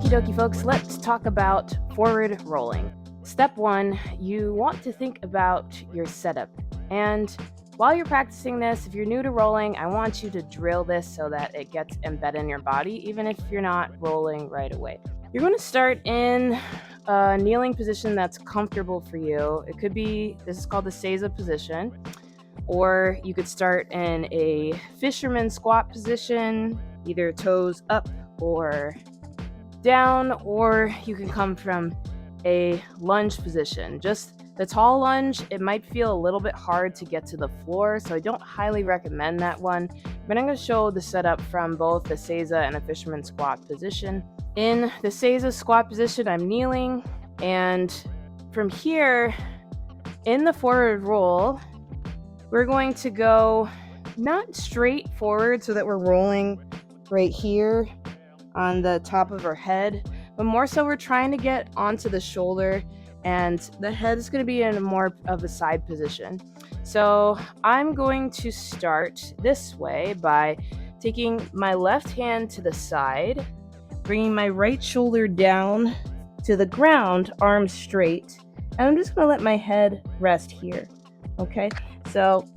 Okie dokie, folks, let's talk about forward rolling. Step one, you want to think about your setup. And while you're practicing this, if you're new to rolling, I want you to drill this so that it gets embedded in your body, even if you're not rolling right away. You're going to start in a kneeling position that's comfortable for you. It could be, this is called the Seiza position, or you could start in a fisherman squat position, either toes up or down, or you can come from a lunge position. Just the tall lunge, it might feel a little bit hard to get to the floor, so I don't highly recommend that one. But I'm going to show the setup from both the Seiza and a fisherman squat position. In the Seiza squat position, I'm kneeling, and from here, in the forward roll, we're going to go not straight forward so that we're rolling right here on the top of our head, but more so we're trying to get onto the shoulder, and the head is going to be in more of a side position. So I'm going to start this way by taking my left hand to the side, bringing my right shoulder down to the ground, arms straight, and I'm just going to let my head rest here. Okay, so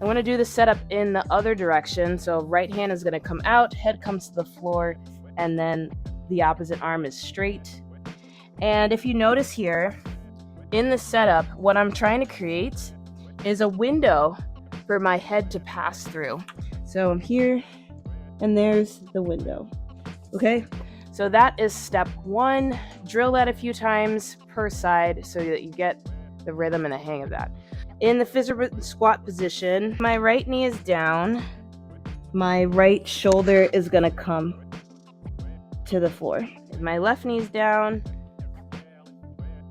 I want to do the setup in the other direction. So right hand is going to come out, head comes to the floor, and then the opposite arm is straight. And if you notice here, in the setup, what I'm trying to create is a window for my head to pass through. So I'm here, and there's the window. Okay, so that is step one. Drill that a few times per side so that you get the rhythm and the hang of that. In the fisherman squat position, my right knee is down. My right shoulder is going to come to the floor. My left knee is down.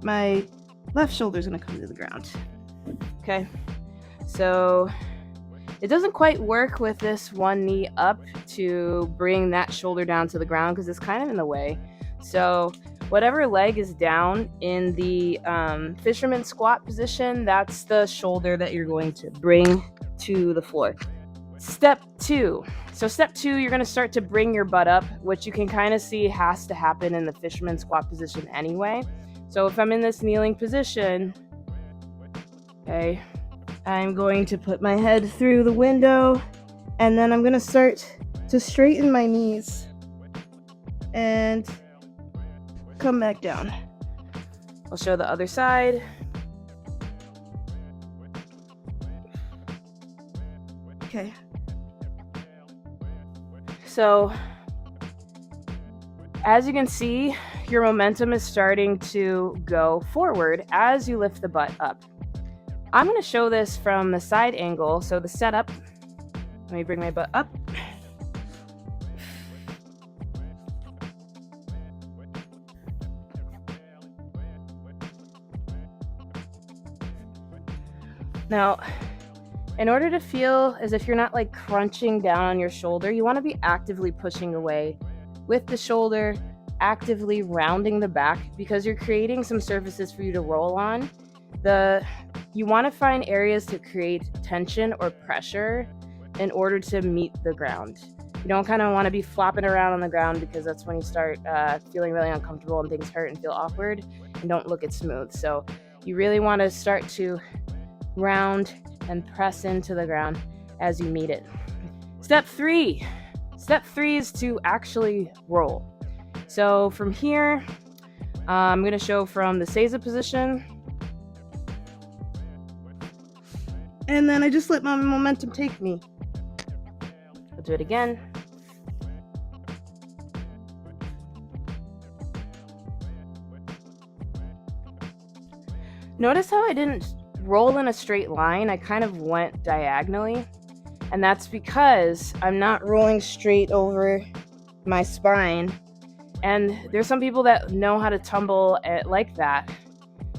My left shoulder is going to come to the ground. Okay, so it doesn't quite work with this one knee up to bring that shoulder down to the ground because it's kind of in the way. So whatever leg is down in the fisherman squat position, that's the shoulder that you're going to bring to the floor. Step two. So step two, you're going to start to bring your butt up, which you can kind of see has to happen in the fisherman squat position anyway. So if I'm in this kneeling position, okay, I'm going to put my head through the window, and then I'm going to start to straighten my knees and come back down. I'll show the other side. Okay. So as you can see, your momentum is starting to go forward as you lift the butt up. I'm going to show this from the side angle. So the setup, let me bring my butt up. Now, in order to feel as if you're not like crunching down on your shoulder, you want to be actively pushing away with the shoulder, actively rounding the back, because you're creating some surfaces for you to roll on. You want to find areas to create tension or pressure in order to meet the ground. You don't kind of want to be flopping around on the ground, because that's when you start feeling really uncomfortable and things hurt and feel awkward and don't look as smooth. So you really want to start to round and press into the ground as you meet it. Step three is to actually roll. So from here, I'm going to show from the Seiza position, and then I just let my momentum take me. I'll do it again. Notice how I didn't roll in a straight line. I kind of went diagonally, and that's because I'm not rolling straight over my spine. And there's some people that know how to tumble like that,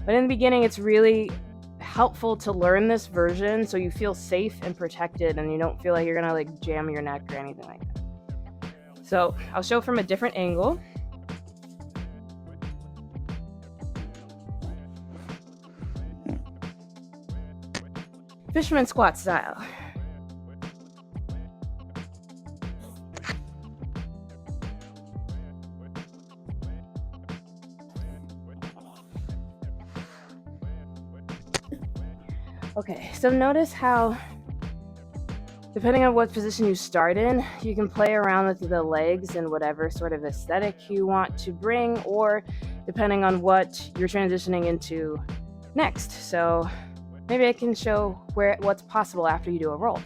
but in the beginning it's really helpful to learn this version so you feel safe and protected and you don't feel like you're gonna like jam your neck or anything like that. So I'll show from a different angle. Fisherman squat style. Okay, so notice how, depending on what position you start in, you can play around with the legs and whatever sort of aesthetic you want to bring, or depending on what you're transitioning into next. So maybe I can show what's possible after you do a roll.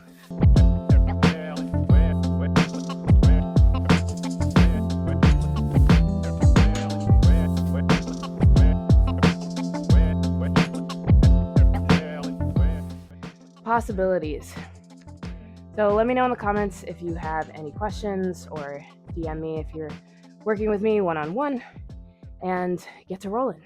Possibilities. So let me know in the comments if you have any questions, or DM me if you're working with me one-on-one, and get to rolling.